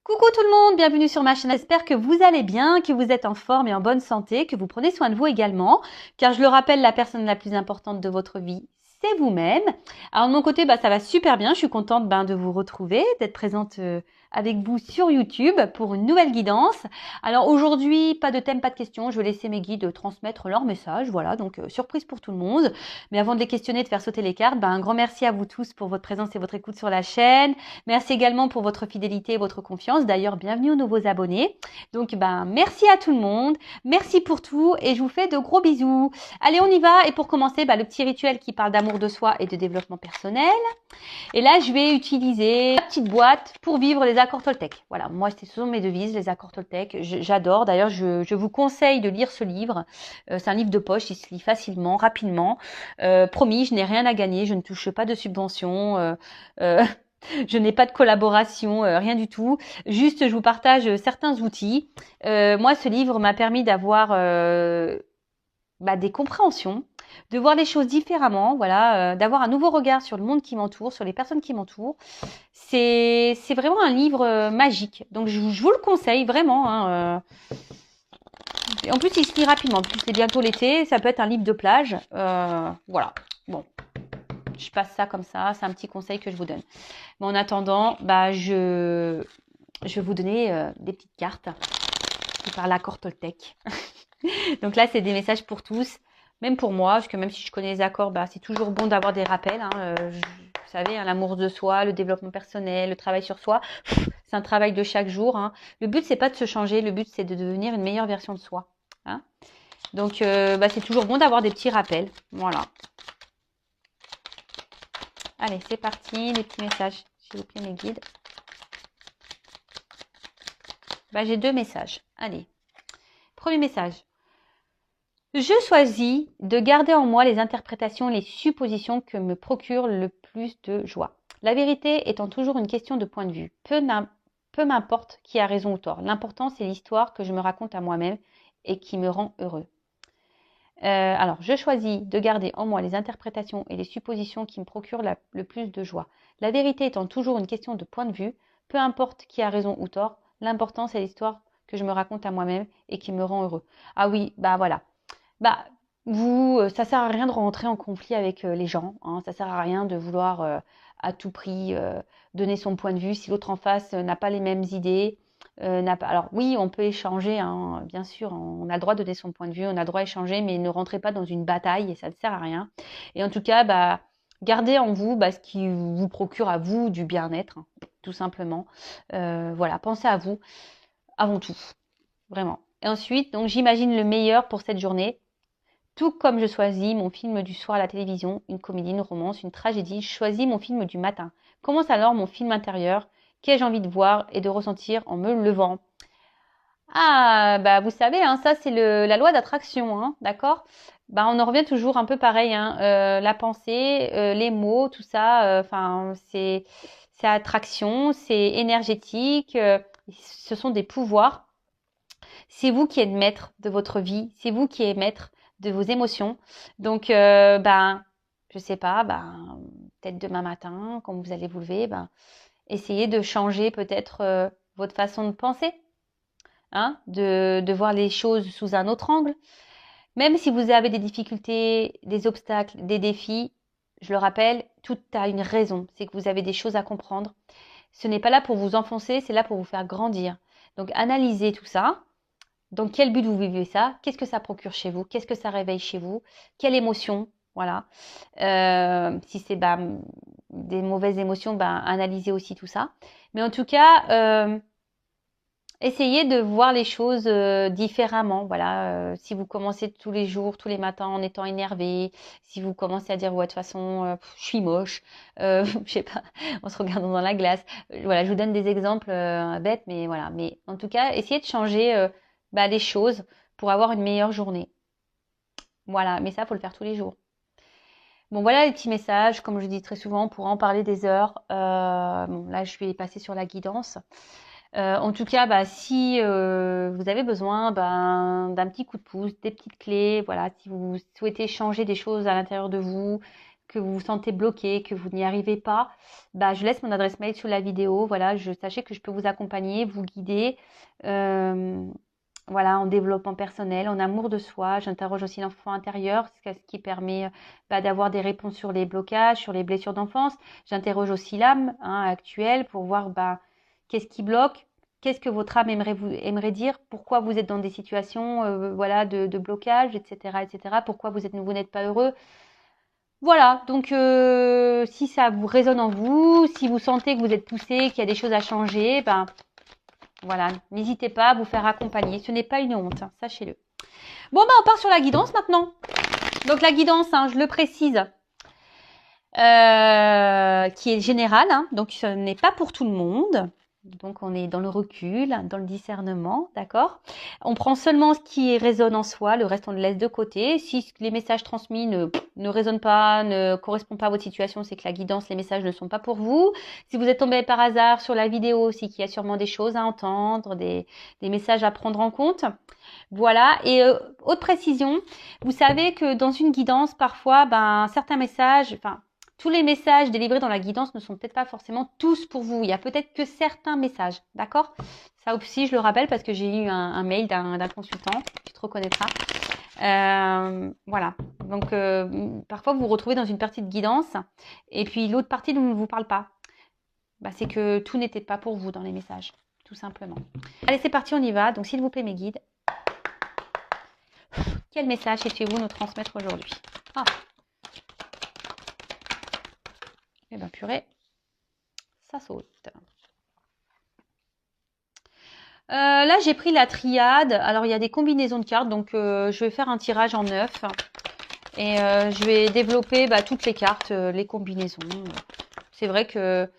Coucou tout le monde, bienvenue sur ma chaîne. J'espère que vous allez bien, que vous êtes en forme et en bonne santé, que vous prenez soin de vous également. Car je le rappelle, la personne la plus importante de votre vie, c'est vous-même. Alors de mon côté, ça va super bien. Je suis contente de vous retrouver, d'être présente avec vous sur YouTube pour une nouvelle guidance. Alors aujourd'hui, pas de thème, pas de questions. Je vais laisser mes guides transmettre leur message. Voilà, donc surprise pour tout le monde. Mais avant de les questionner, de faire sauter les cartes, un grand merci à vous tous pour votre présence et votre écoute sur la chaîne. Merci également pour votre fidélité et votre confiance. D'ailleurs, bienvenue aux nouveaux abonnés. Donc, merci à tout le monde. Merci pour tout et je vous fais de gros bisous. Allez, on y va. Et pour commencer, le petit rituel qui parle d'amour de soi et de développement personnel. Et là, je vais utiliser la petite boîte pour vivre les accords Toltec. Voilà, moi, ce sont mes devises, les accords Toltec. J'adore. D'ailleurs, je vous conseille de lire ce livre. C'est un livre de poche, il se lit facilement, rapidement. Promis, je n'ai rien à gagner, je ne touche pas de subventions. Je n'ai pas de collaboration, rien du tout. Juste, je vous partage certains outils. Moi, ce livre m'a permis d'avoir des compréhensions, de voir les choses différemment, voilà, d'avoir un nouveau regard sur le monde qui m'entoure, sur les personnes qui m'entourent. C'est vraiment un livre magique. Donc, je vous le conseille vraiment. En plus, il se lit rapidement. En plus, c'est bientôt l'été. Ça peut être un livre de plage. Voilà. Bon. Je passe ça comme ça, c'est un petit conseil que je vous donne. Mais en attendant, je vais vous donner des petites cartes qui parlent l'accord Toltec. Donc là, c'est des messages pour tous, même pour moi, parce que même si je connais les accords, c'est toujours bon d'avoir des rappels. Vous savez, l'amour de soi, le développement personnel, le travail sur soi, c'est un travail de chaque jour. Le but, c'est pas de se changer, le but, c'est de devenir une meilleure version de soi. Donc, c'est toujours bon d'avoir des petits rappels. Voilà. Allez, c'est parti, les petits messages. S'il vous plaît, mes guides. J'ai deux messages. Allez. Premier message. Je choisis de garder en moi les interprétations et les suppositions que me procurent le plus de joie. La vérité étant toujours une question de point de vue. Peu m'importe qui a raison ou tort. L'important, c'est l'histoire que je me raconte à moi-même et qui me rend heureux. Alors, je choisis de garder en moi les interprétations et les suppositions qui me procurent le plus de joie. La vérité étant toujours une question de point de vue, peu importe qui a raison ou tort, l'important c'est l'histoire que je me raconte à moi-même et qui me rend heureux. Ah oui, voilà. Ça sert à rien de rentrer en conflit avec les gens. Ça sert à rien de vouloir à tout prix donner son point de vue si l'autre en face n'a pas les mêmes idées. Alors oui, on peut échanger, bien sûr, on a le droit de donner son point de vue, on a le droit d'échanger, mais ne rentrez pas dans une bataille et ça ne sert à rien. Et en tout cas, gardez en vous ce qui vous procure à vous du bien-être, tout simplement. Voilà, pensez à vous avant tout, vraiment. Et ensuite, donc j'imagine le meilleur pour cette journée. Tout comme je choisis mon film du soir à la télévision, une comédie, une romance, une tragédie, je choisis mon film du matin. Commence alors mon film intérieur qu'ai-je envie de voir et de ressentir en me levant. Ah, vous savez, ça c'est la loi d'attraction, d'accord. On en revient toujours un peu pareil, la pensée, les mots, tout ça, c'est attraction, c'est énergétique, ce sont des pouvoirs. C'est vous qui êtes maître de votre vie, c'est vous qui êtes maître de vos émotions. Donc, je sais pas, peut-être demain matin, quand vous allez vous lever, essayez de changer peut-être votre façon de penser, de voir les choses sous un autre angle. Même si vous avez des difficultés, des obstacles, des défis, je le rappelle, tout a une raison. C'est que vous avez des choses à comprendre. Ce n'est pas là pour vous enfoncer, c'est là pour vous faire grandir. Donc, analysez tout ça. Dans quel but vous vivez ça? Qu'est-ce que ça procure chez vous? Qu'est-ce que ça réveille chez vous? Quelle émotion? Voilà. Si c'est des mauvaises émotions, analysez aussi tout ça. Mais en tout cas, essayez de voir les choses différemment. Voilà. Si vous commencez tous les jours, tous les matins en étant énervé, si vous commencez à dire ouais, de toute façon, je suis moche, je sais pas, en se regardant dans la glace. Voilà, je vous donne des exemples bêtes, mais voilà. Mais en tout cas, essayez de changer les choses pour avoir une meilleure journée. Voilà, mais ça, faut le faire tous les jours. Bon, voilà les petits messages. Comme je dis très souvent, on pourra en parler des heures. Là, je vais passer sur la guidance. En tout cas, si vous avez besoin d'un petit coup de pouce, des petites clés, voilà, si vous souhaitez changer des choses à l'intérieur de vous, que vous vous sentez bloqué, que vous n'y arrivez pas, bah, je laisse mon adresse mail sous la vidéo. Voilà, sachez que je peux vous accompagner, vous guider. Voilà, en développement personnel, en amour de soi. J'interroge aussi l'enfant intérieur, ce qui permet d'avoir des réponses sur les blocages, sur les blessures d'enfance. J'interroge aussi l'âme actuelle pour voir qu'est-ce qui bloque, qu'est-ce que votre âme aimerait dire, pourquoi vous êtes dans des situations voilà, de blocage, etc., etc., pourquoi vous n'êtes pas heureux. Voilà, donc si ça vous résonne en vous, si vous sentez que vous êtes poussé, qu'il y a des choses à changer, voilà, n'hésitez pas à vous faire accompagner. Ce n'est pas une honte, sachez-le. Bon, on part sur la guidance maintenant. Donc la guidance, je le précise, qui est générale, donc ce n'est pas pour tout le monde. Donc on est dans le recul, dans le discernement, d'accord? On prend seulement ce qui résonne en soi, le reste on le laisse de côté. Si les messages transmis ne résonnent pas, ne correspondent pas à votre situation, c'est que la guidance, les messages ne sont pas pour vous. Si vous êtes tombé par hasard sur la vidéo, c'est qu'il y a sûrement des choses à entendre, des messages à prendre en compte. Voilà, et autre précision, vous savez que dans une guidance, parfois, certains messages, tous les messages délivrés dans la guidance ne sont peut-être pas forcément tous pour vous. Il y a peut-être que certains messages, d'accord? Ça aussi, je le rappelle parce que j'ai eu un mail d'un consultant, tu te reconnaîtras. Voilà, donc parfois vous vous retrouvez dans une partie de guidance et puis l'autre partie ne vous parle pas. C'est que tout n'était pas pour vous dans les messages, tout simplement. Allez, c'est parti, on y va. Donc s'il vous plaît, mes guides, quel message souhaitez-vous nous transmettre aujourd'hui? Eh bien, purée, ça saute. Là, j'ai pris la triade. Alors, il y a des combinaisons de cartes. Donc, je vais faire un tirage en 9. Et je vais développer toutes les cartes, les combinaisons. C'est vrai que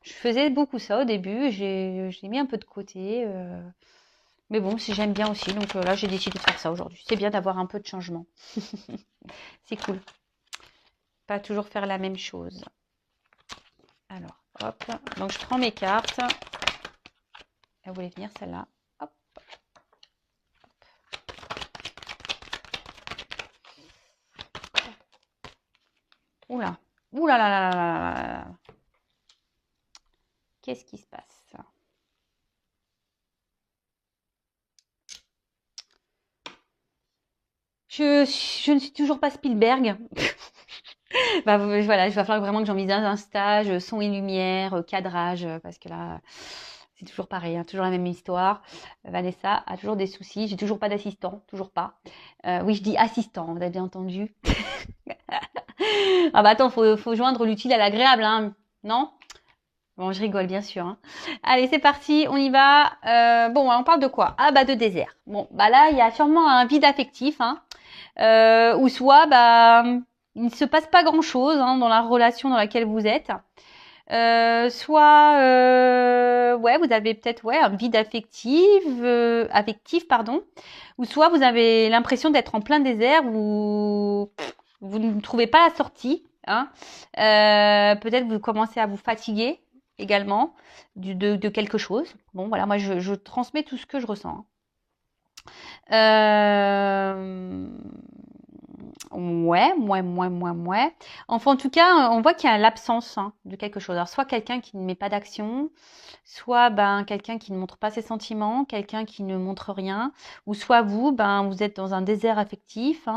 je faisais beaucoup ça au début. J'ai mis un peu de côté. Mais bon, si j'aime bien aussi. Donc là, j'ai décidé de faire ça aujourd'hui. C'est bien d'avoir un peu de changement. C'est cool. Pas toujours faire la même chose. Alors, hop. Donc, je prends mes cartes. Elle voulait venir, celle-là. Hop. Oula. Oula là là là là là. Qu'est-ce qui se passe? Je ne suis toujours pas Spielberg. Voilà, il va falloir vraiment que j'envisage un stage, son et lumière, cadrage, parce que là, c'est toujours pareil, toujours la même histoire. Vanessa a toujours des soucis, j'ai toujours pas d'assistant, toujours pas. Oui, je dis assistant, vous avez bien entendu. Attends, faut joindre l'utile à l'agréable, non? Bon, je rigole, bien sûr. Allez, c'est parti, on y va. Bon, on parle de quoi? De désert. Bon, là, il y a sûrement un vide affectif, ou soit, il ne se passe pas grand-chose dans la relation dans laquelle vous êtes. Soit, vous avez peut-être un vide affectif, pardon. Ou soit vous avez l'impression d'être en plein désert où vous ne trouvez pas la sortie. Peut-être vous commencez à vous fatiguer également de quelque chose. Bon, voilà, moi je transmets tout ce que je ressens. Ouais. Enfin, en tout cas, on voit qu'il y a l'absence de quelque chose. Alors, soit quelqu'un qui ne met pas d'action, soit quelqu'un qui ne montre pas ses sentiments, quelqu'un qui ne montre rien, ou soit vous, vous êtes dans un désert affectif.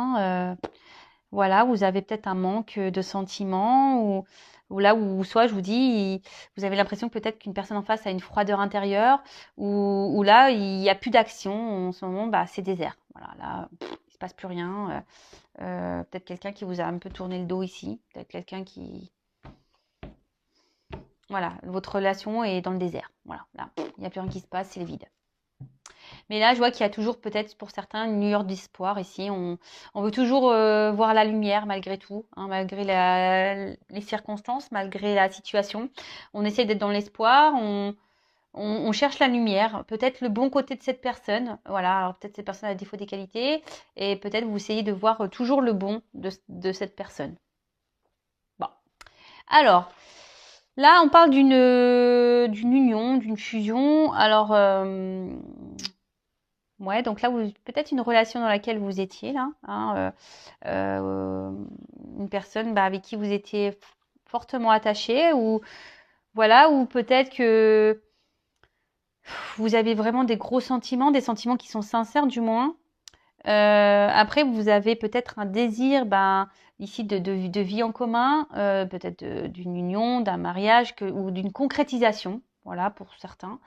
Voilà, vous avez peut-être un manque de sentiments, ou soit je vous dis, vous avez l'impression que peut-être qu'une personne en face a une froideur intérieure, ou là, il n'y a plus d'action. En ce moment, c'est désert. Voilà, là, il se passe plus rien. Peut-être quelqu'un qui vous a un peu tourné le dos ici. Peut-être quelqu'un qui... Voilà, votre relation est dans le désert. Voilà, là, il n'y a plus rien qui se passe, c'est le vide. Mais là, je vois qu'il y a toujours peut-être pour certains une lueur d'espoir ici. On veut toujours voir la lumière malgré tout, malgré les circonstances, malgré la situation. On essaie d'être dans l'espoir, on cherche la lumière, peut-être le bon côté de cette personne. Voilà, alors peut-être cette personne a défaut des qualités et peut-être vous essayez de voir toujours le bon de cette personne. Bon. Alors, là, on parle d'une union, d'une fusion. Alors, Ouais, donc là, peut-être une relation dans laquelle vous étiez là, hein, une personne avec qui vous étiez fortement attaché, ou voilà, ou peut-être que vous avez vraiment des gros sentiments, des sentiments qui sont sincères du moins. Après, vous avez peut-être un désir, ici de vie en commun, peut-être d'une union, d'un mariage, ou d'une concrétisation, voilà, pour certains.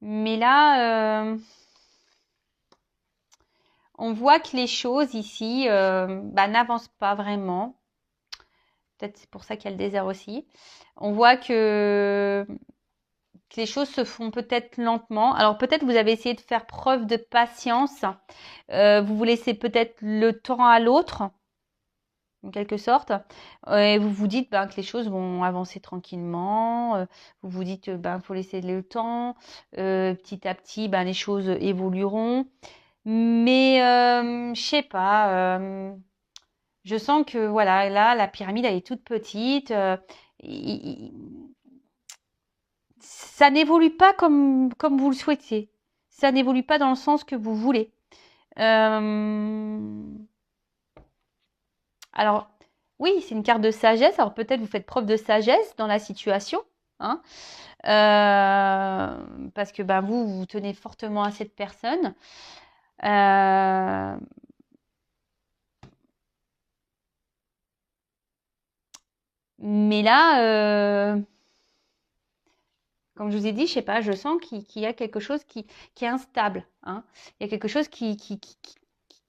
Mais là, on voit que les choses ici n'avancent pas vraiment. Peut-être c'est pour ça qu'il y a le désert aussi. On voit que les choses se font peut-être lentement. Alors peut-être vous avez essayé de faire preuve de patience. Vous laissez peut-être le temps à l'autre, en quelque sorte. Et vous vous dites que les choses vont avancer tranquillement. Vous vous dites qu'il faut laisser le temps. Petit à petit, les choses évolueront. Mais je sais pas. Je sens que voilà, là, la pyramide, elle est toute petite. Ça n'évolue pas comme vous le souhaitiez. Ça n'évolue pas dans le sens que vous voulez. Alors, oui, c'est une carte de sagesse. Alors peut-être vous faites preuve de sagesse dans la situation, hein, parce que vous tenez fortement à cette personne. Mais là, comme je vous ai dit, je sais pas, je sens qu'il y a quelque chose qui est instable, hein. Il y a quelque chose qui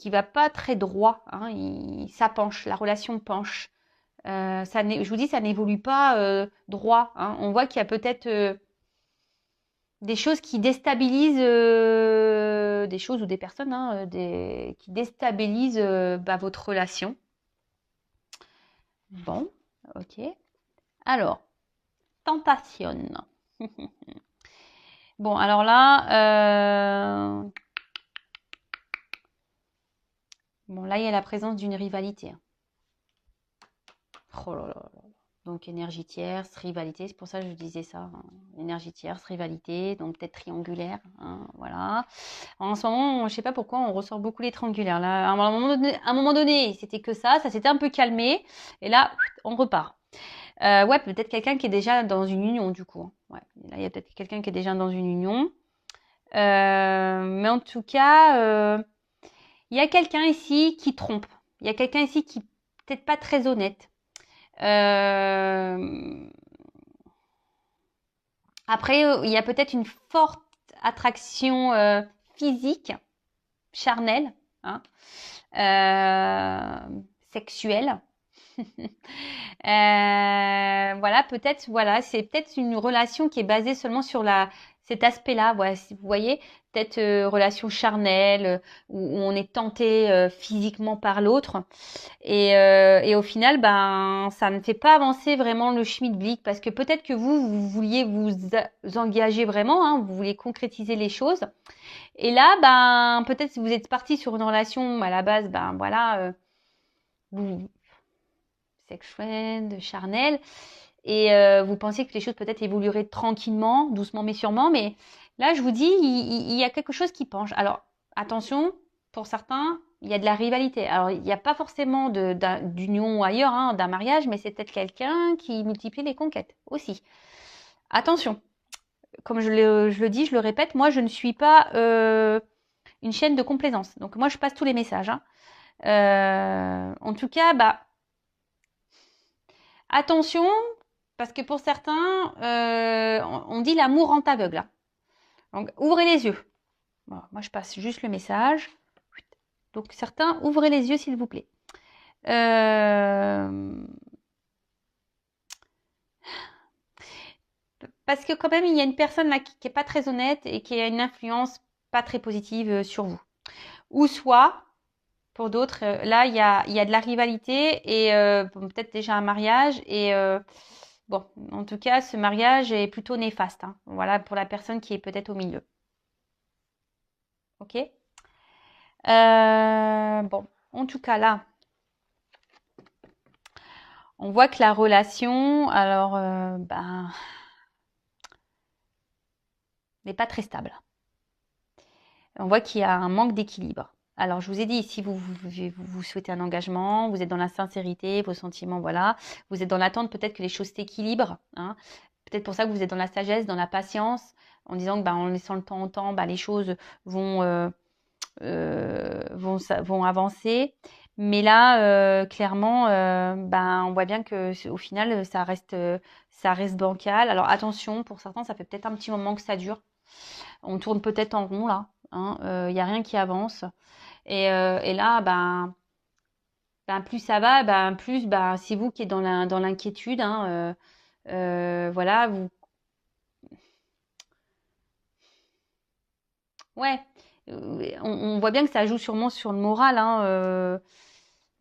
va pas très droit, hein. Ça penche, la relation penche. Je vous dis, ça n'évolue pas droit, hein. On voit qu'il y a peut-être des choses qui déstabilisent, des choses ou des personnes, hein, qui déstabilisent votre relation. Bon, ok. Alors, tentation. Bon, alors là, là, il y a la présence d'une rivalité, hein. Oh là là là. Donc, énergie tierce, rivalité, c'est pour ça que je disais ça, hein. Énergie tierce, rivalité, donc peut-être triangulaire, hein, voilà. En ce moment, je sais pas pourquoi, on ressort beaucoup les triangulaires. Là, à un moment donné, c'était que ça s'était un peu calmé, et là, on repart. Ouais, peut-être quelqu'un qui est déjà dans une union, du coup. Ouais, là, il y a peut-être quelqu'un qui est déjà dans une union. Mais en tout cas, il y a quelqu'un ici qui trompe. Il y a quelqu'un ici qui peut-être pas très honnête. Après, il y a peut-être une forte attraction physique, charnelle, hein, sexuelle. Voilà, peut-être, voilà, c'est peut-être une relation qui est basée seulement sur cet aspect-là. Voilà, si vous voyez, peut-être relation charnelle où on est tenté physiquement par l'autre, et au final, ça ne fait pas avancer vraiment le schmilblick, parce que peut-être que vous vouliez vous engager vraiment, hein, vous vouliez concrétiser les choses, et là, peut-être si vous êtes parti sur une relation à la base, voilà, vous sexuelle, charnelle, et vous pensiez que les choses peut-être évolueraient tranquillement, doucement mais sûrement, mais là je vous dis, il y a quelque chose qui penche. Alors attention, pour certains, il y a de la rivalité. Alors il n'y a pas forcément d'union ailleurs, hein, d'un mariage, mais c'est peut-être quelqu'un qui multiplie les conquêtes aussi. Attention, comme je le dis, je le répète, moi je ne suis pas une chaîne de complaisance. Donc moi je passe tous les messages, hein. En tout cas, attention, parce que pour certains, on dit l'amour rend aveugle, hein. Donc, ouvrez les yeux. Bon, moi, je passe juste le message. Donc, certains, ouvrez les yeux, s'il vous plaît. Parce que quand même, il y a une personne là qui n'est pas très honnête et qui a une influence pas très positive sur vous. Ou soit, pour d'autres, là, il y a de la rivalité et peut-être déjà un mariage. Et bon, en tout cas, ce mariage est plutôt néfaste, hein. Voilà, pour la personne qui est peut-être au milieu. Ok? Bon, en tout cas, là, On voit que la relation, alors, ben, n'est pas très stable. On voit qu'il y a un manque d'équilibre. Alors, je vous ai dit, si vous souhaitez un engagement, vous êtes dans la sincérité, vos sentiments, voilà. Vous êtes dans l'attente peut-être que les choses s'équilibrent. Hein. Peut-être pour ça que vous êtes dans la sagesse, dans la patience, en disant que bah, en laissant le temps au temps, bah, les choses vont avancer. Mais là, clairement, ben, on voit bien que au final, ça reste bancal. Alors attention, pour certains, ça fait peut-être un petit moment que ça dure. On tourne peut-être en rond là. Hein, y a rien qui avance. Et là, ben, plus ça va, ben, plus ben, c'est vous qui êtes dans l'inquiétude. Hein, voilà, vous. Ouais, on voit bien que ça joue sûrement sur le moral. Hein,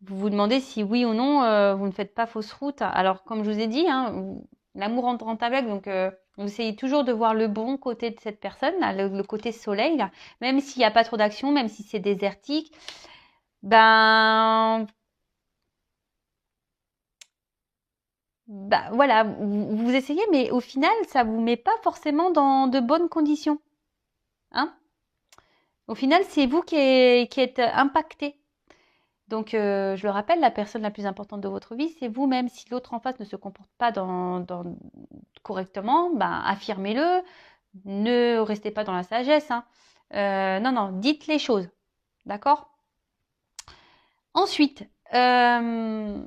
vous vous demandez si oui ou non, vous ne faites pas fausse route. Alors, comme je vous ai dit, hein, l'amour rend aveugle, donc vous essayez toujours de voir le bon côté de cette personne, là, le côté soleil, là, même s'il n'y a pas trop d'action, même si c'est désertique. Ben, voilà, vous essayez, mais au final, ça vous met pas forcément dans de bonnes conditions. Hein. Au final, c'est vous qui êtes impacté. Donc, je le rappelle, la personne la plus importante de votre vie, c'est vous-même. Si l'autre en face ne se comporte pas correctement, ben, affirmez-le. Ne restez pas dans la sagesse. Hein. Non, non, dites les choses. D'accord. Ensuite, alors,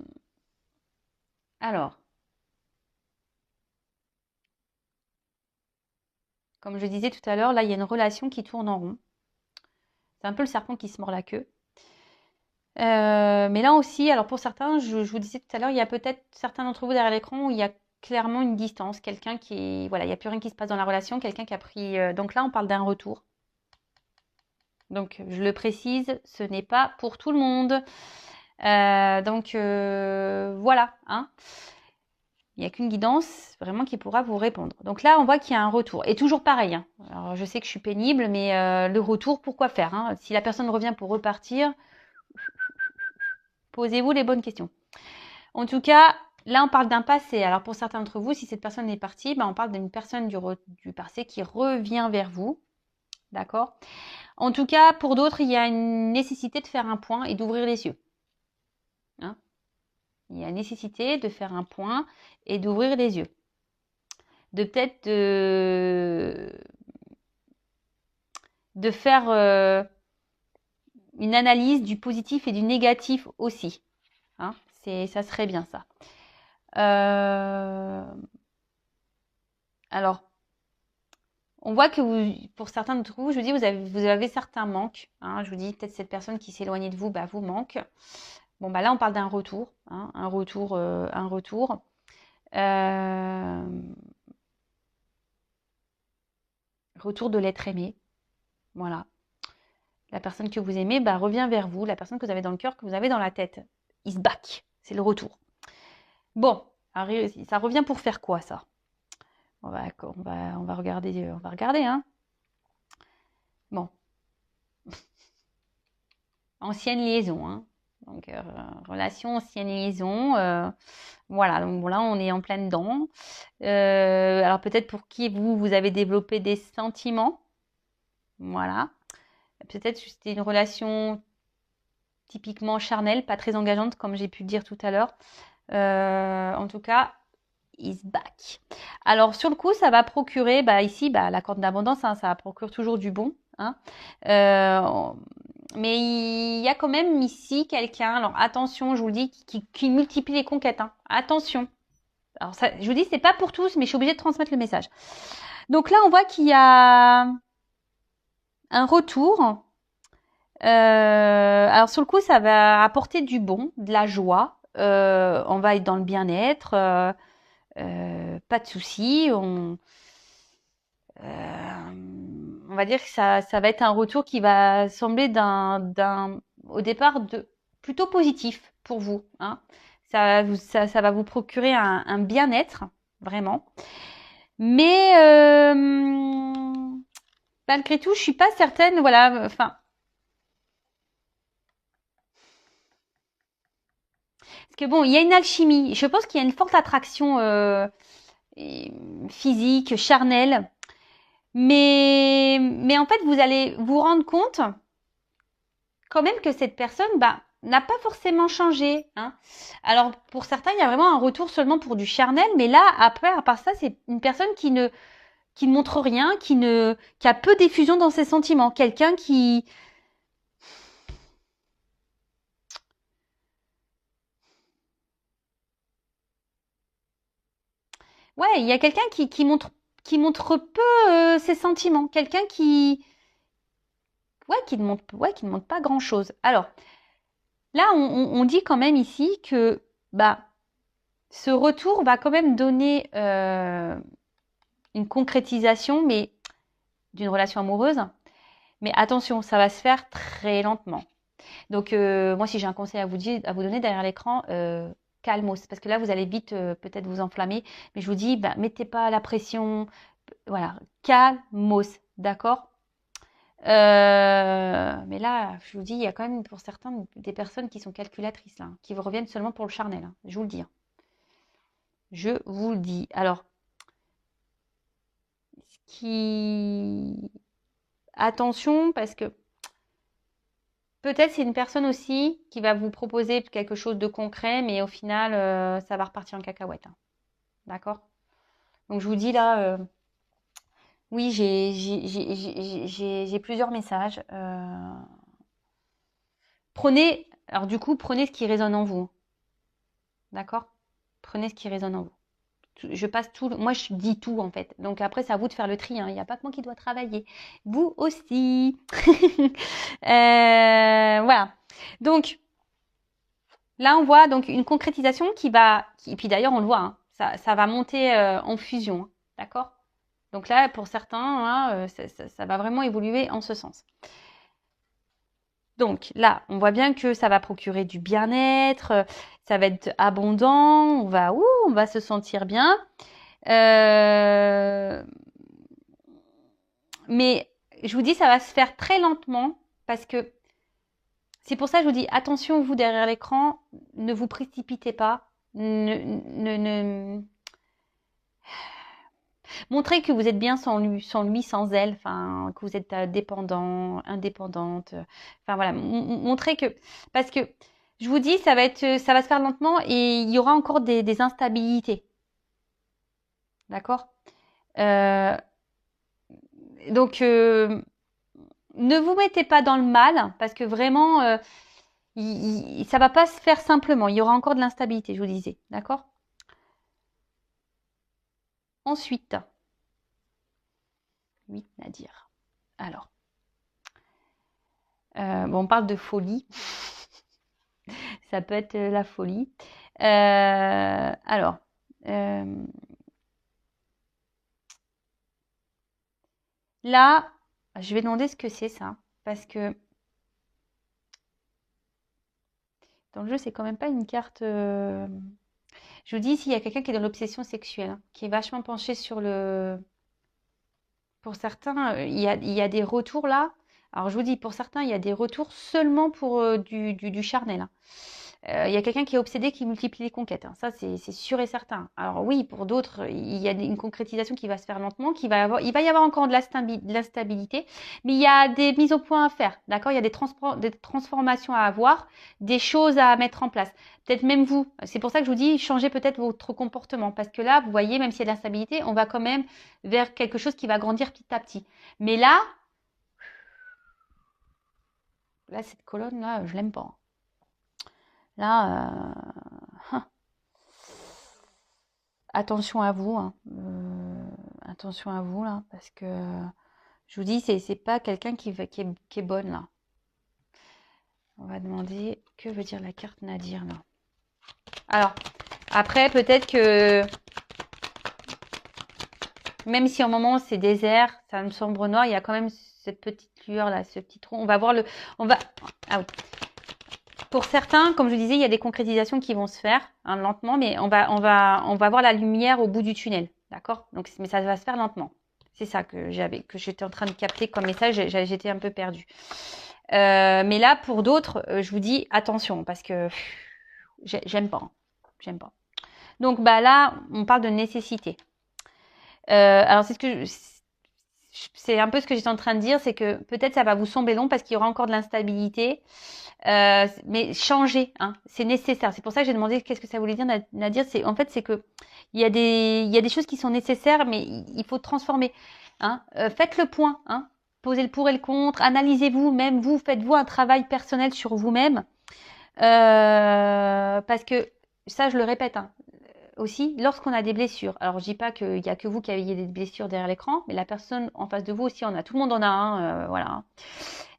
comme je disais tout à l'heure, là, il y a une relation qui tourne en rond. C'est un peu le serpent qui se mord la queue. Mais là aussi, alors pour certains, je vous disais tout à l'heure, il y a peut-être certains d'entre vous derrière l'écran où il y a clairement une distance, quelqu'un qui, voilà, il n'y a plus rien qui se passe dans la relation, quelqu'un qui a pris. Donc là, on parle d'un retour. Donc, je le précise, ce n'est pas pour tout le monde. Donc, voilà. Hein. Il n'y a qu'une guidance vraiment qui pourra vous répondre. Donc là, on voit qu'il y a un retour. Et toujours pareil. Hein. Alors, je sais que je suis pénible, mais le retour, pourquoi faire hein. Si la personne revient pour repartir, posez-vous les bonnes questions. En tout cas, là, on parle d'un passé. Alors, pour certains d'entre vous, si cette personne est partie, ben, on parle d'une personne du passé qui revient vers vous. D'accord. En tout cas, pour d'autres, il y a une nécessité de faire un point et d'ouvrir les yeux. Hein. Il y a nécessité de faire un point et d'ouvrir les yeux. De peut-être de faire une analyse du positif et du négatif aussi. Hein. Ça serait bien ça. Alors, on voit que pour certains d'entre vous, je vous dis, vous avez certains manques. Hein. Je vous dis, peut-être cette personne qui s'est éloignée de vous, bah, vous manque. Bon, bah là, on parle d'un retour. Hein, un retour. Retour de l'être aimé. Voilà. La personne que vous aimez bah, revient vers vous. La personne que vous avez dans le cœur, que vous avez dans la tête. Il se back. C'est le retour. Bon, ça revient pour faire quoi, ça on va regarder. Hein. Bon. Ancienne liaison. Hein. Donc, relation, ancienne liaison. Voilà, donc bon, là, on est en pleine dedans. Alors, peut-être pour qui vous avez développé des sentiments. Voilà. Peut-être que c'était une relation typiquement charnelle, pas très engageante, comme j'ai pu le dire tout à l'heure. En tout cas, is back. Alors, sur le coup, ça va procurer, ici, la corde d'abondance, hein, ça procure toujours du bon. Hein. Mais il y a quand même ici quelqu'un, alors attention, je vous le dis, qui multiplie les conquêtes. Hein. Attention. Alors, ça, je vous dis, c'est pas pour tous, mais je suis obligée de transmettre le message. Donc là, on voit qu'il y a un retour. Alors sur le coup, ça va apporter du bon, de la joie. On va être dans le bien-être, pas de soucis. On va dire que ça va être un retour qui va sembler au départ plutôt positif pour vous. Hein. Ça va vous procurer un bien-être, vraiment. Mais malgré tout, je suis pas certaine. Voilà, enfin. que bon, il y a une alchimie. Je pense qu'il y a une forte attraction physique, charnelle. Mais en fait, vous allez vous rendre compte quand même que cette personne n'a pas forcément changé. Hein. Alors, pour certains, il y a vraiment un retour seulement pour du charnel. Mais là, après, à part ça, c'est une personne qui ne montre rien, qui a peu d'effusion dans ses sentiments. Quelqu'un qui... Ouais, il y a quelqu'un qui montre peu ses sentiments. Quelqu'un qui ne montre pas grand-chose. Alors, là, on dit quand même ici que ce retour va quand même donner une concrétisation, mais d'une relation amoureuse. Mais attention, ça va se faire très lentement. Donc, moi, si j'ai un conseil à vous donner derrière l'écran, calmos, parce que là, vous allez vite peut-être vous enflammer. Mais je vous dis, mettez pas la pression. Voilà, calmos, d'accord. Mais là, je vous dis, il y a quand même pour certains des personnes qui sont calculatrices, là, qui vous reviennent seulement pour le charnel. Hein, je vous le dis. Hein. Je vous le dis. Alors, attention, parce que peut-être c'est une personne aussi qui va vous proposer quelque chose de concret, mais au final, ça va repartir en cacahuète. Hein. D'accord? Donc, je vous dis là, oui, j'ai plusieurs messages. Prenez ce qui résonne en vous. D'accord? Prenez ce qui résonne en vous. Je passe tout, moi je dis tout en fait. Donc après c'est à vous de faire le tri. Hein. Il n'y a pas que moi qui dois travailler. Vous aussi. Voilà. Donc là on voit donc une concrétisation et puis d'ailleurs on le voit, hein, ça va monter en fusion. Hein. D'accord? Donc là pour certains, là, ça va vraiment évoluer en ce sens. Donc là, on voit bien que ça va procurer du bien-être, ça va être abondant, on va se sentir bien. Mais je vous dis, ça va se faire très lentement parce que c'est pour ça que je vous dis, attention, vous derrière l'écran, ne vous précipitez pas. Montrez que vous êtes bien sans lui, sans elle, enfin, que vous êtes dépendant, indépendante. Enfin voilà, montrez que... Parce que je vous dis, ça va se faire lentement et il y aura encore des instabilités. D'accord Donc, ne vous mettez pas dans le mal parce que vraiment, ça va pas se faire simplement. Il y aura encore de l'instabilité, je vous disais. D'accord Ensuite, 8, Nadir. Alors, on parle de folie. Ça peut être la folie. Alors, là, je vais demander ce que c'est ça. Parce que dans le jeu, c'est quand même pas une carte... Je vous dis ici, il y a quelqu'un qui est dans l'obsession sexuelle, hein, qui est vachement penché sur le... Pour certains, il y a des retours là. Alors, je vous dis, pour certains, il y a des retours seulement pour du charnel. Hein. Il y a quelqu'un qui est obsédé, qui multiplie les conquêtes. Hein. Ça, c'est sûr et certain. Alors oui, pour d'autres, il y a une concrétisation qui va se faire lentement, il va y avoir encore de l'instabilité, mais il y a des mises au point à faire. D'accord? Il y a des transformations à avoir, des choses à mettre en place. Peut-être même vous. C'est pour ça que je vous dis, changez peut-être votre comportement. Parce que là, vous voyez, même s'il y a de l'instabilité, on va quand même vers quelque chose qui va grandir petit à petit. Mais là, cette colonne-là, je l'aime pas. Là, attention à vous. Hein. Attention à vous, là, parce que je vous dis, c'est pas quelqu'un qui est bonne, là. On va demander, que veut dire la carte Nadir, là? Alors, après, peut-être que, même si au moment c'est désert, ça me sombre noir, il y a quand même cette petite lueur, là, ce petit trou. On va voir ah oui. Pour certains, comme je vous disais, il y a des concrétisations qui vont se faire hein, lentement, mais on va voir la lumière au bout du tunnel, d'accord? Donc, mais ça va se faire lentement. C'est ça que j'étais en train de capter comme message. J'étais un peu perdue. Mais là, pour d'autres, je vous dis attention parce que J'aime pas. J'aime pas. Donc bah là, on parle de nécessité. Alors c'est un peu ce que j'étais en train de dire, c'est que peut-être ça va vous sembler long parce qu'il y aura encore de l'instabilité, mais changer, hein, c'est nécessaire. C'est pour ça que j'ai demandé qu'est-ce que ça voulait dire, Nadir. C'est que il y a des choses qui sont nécessaires, mais il faut transformer. Hein. Faites le point, hein, posez le pour et le contre, analysez-vous, même vous, faites-vous un travail personnel sur vous-même, parce que ça, je le répète, hein, aussi, lorsqu'on a des blessures, alors je dis pas qu'il y a que vous qui avez des blessures derrière l'écran, mais la personne en face de vous aussi en a, tout le monde en a un, voilà.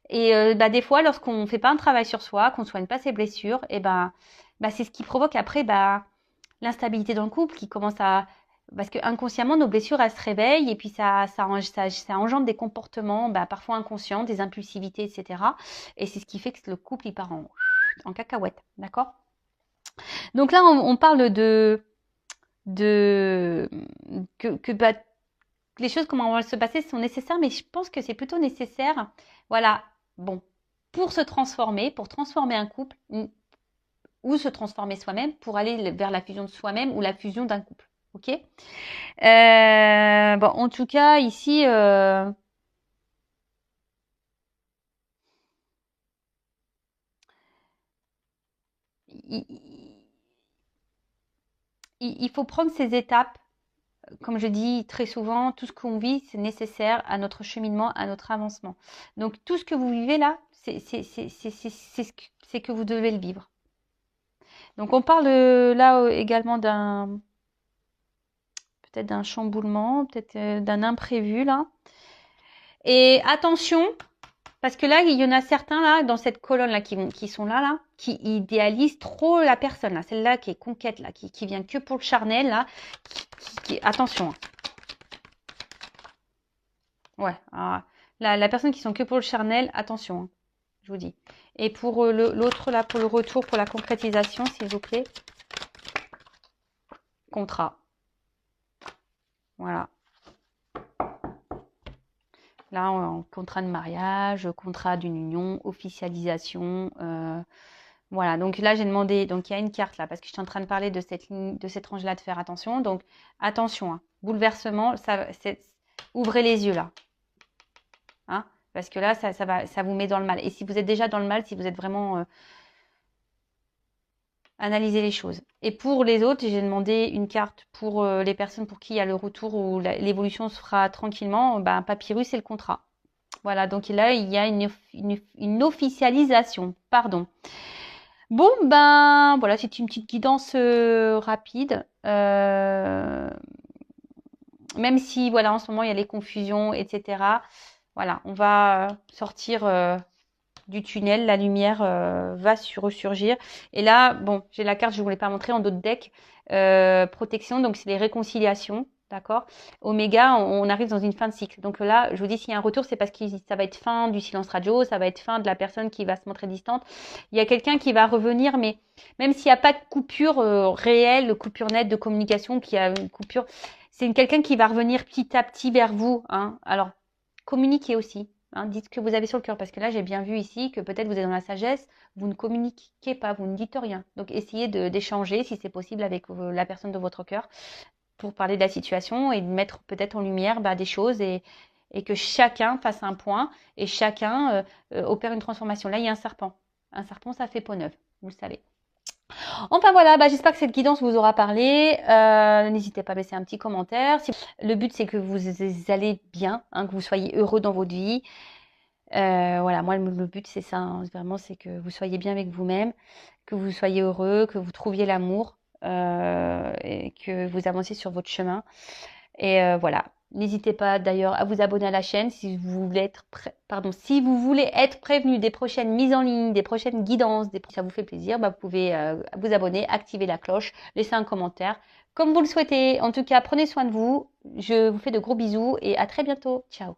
Et des fois, lorsqu'on fait pas un travail sur soi, qu'on soigne pas ses blessures, et c'est ce qui provoque après l'instabilité dans le couple qui commence à, parce que inconsciemment nos blessures elles se réveillent et puis ça engendre des comportements parfois inconscients, des impulsivités, etc. Et c'est ce qui fait que le couple il part en cacahuète, d'accord? Donc là on parle que les choses, comment vont se passer, sont nécessaires, mais je pense que c'est plutôt nécessaire, voilà, bon, pour se transformer, pour transformer un couple, ou se transformer soi-même, pour aller vers la fusion de soi-même ou la fusion d'un couple. Ok. Bon, en tout cas, ici, il faut prendre ces étapes. Comme je dis très souvent, tout ce qu'on vit, c'est nécessaire à notre cheminement, à notre avancement. Donc tout ce que vous vivez là, c'est que vous devez le vivre. Donc on parle là également peut-être d'un chamboulement, peut-être d'un imprévu là. Et attention, parce que là, il y en a certains là dans cette colonne là qui sont là, qui idéalisent trop la personne là, celle-là qui est conquête là, qui vient que pour le charnel là, attention. Ouais, la personne qui sont que pour le charnel, attention, hein, je vous dis. Et pour l'autre là, pour le retour, pour la concrétisation, s'il vous plaît, contrat. Voilà. Là, contrat de mariage, contrat d'une union, officialisation. Voilà, donc là, j'ai demandé, donc il y a une carte là, parce que je suis en train de parler de cette ligne, de cette range-là, de faire attention. Donc, attention, hein, bouleversement, ouvrez les yeux là. Hein, parce que là, ça vous met dans le mal. Et si vous êtes déjà dans le mal, si vous êtes vraiment... analysez les choses. Et pour les autres, j'ai demandé une carte pour les personnes pour qui il y a le retour ou l'évolution se fera tranquillement. Papyrus et le contrat. Voilà, donc là, il y a une officialisation. Pardon. Bon, voilà, c'est une petite guidance rapide. Même si, voilà, en ce moment, il y a les confusions, etc. Voilà, on va sortir du tunnel, la lumière va ressurgir. Et là, bon, j'ai la carte, je ne voulais pas montrer en d'autres decks. Protection, donc c'est les réconciliations, d'accord. Oméga, on arrive dans une fin de cycle. Donc là, je vous dis, s'il y a un retour, c'est parce que ça va être fin du silence radio, ça va être fin de la personne qui va se montrer distante. Il y a quelqu'un qui va revenir, mais même s'il n'y a pas de coupure réelle, coupure nette de communication, qu'il y a une coupure, c'est quelqu'un qui va revenir petit à petit vers vous. Hein. Alors, communiquez aussi. Hein, dites ce que vous avez sur le cœur, parce que là, j'ai bien vu ici que peut-être vous êtes dans la sagesse, vous ne communiquez pas, vous ne dites rien. Donc, essayez d'échanger, si c'est possible, avec la personne de votre cœur pour parler de la situation et de mettre peut-être en lumière des choses et que chacun fasse un point et chacun opère une transformation. Là, il y a un serpent. Un serpent, ça fait peau neuve, vous le savez. Enfin voilà, j'espère que cette guidance vous aura parlé. N'hésitez pas à laisser un petit commentaire. Le but, c'est que vous allez bien, hein, que vous soyez heureux dans votre vie. Voilà, moi, le but, c'est ça. Hein, vraiment, c'est que vous soyez bien avec vous-même, que vous soyez heureux, que vous trouviez l'amour et que vous avanciez sur votre chemin. Et voilà. N'hésitez pas d'ailleurs à vous abonner à la chaîne si vous voulez être prévenu des prochaines mises en ligne, des prochaines guidances, ça vous fait plaisir, vous pouvez vous abonner, activer la cloche, laisser un commentaire, comme vous le souhaitez. En tout cas, prenez soin de vous. Je vous fais de gros bisous et à très bientôt. Ciao.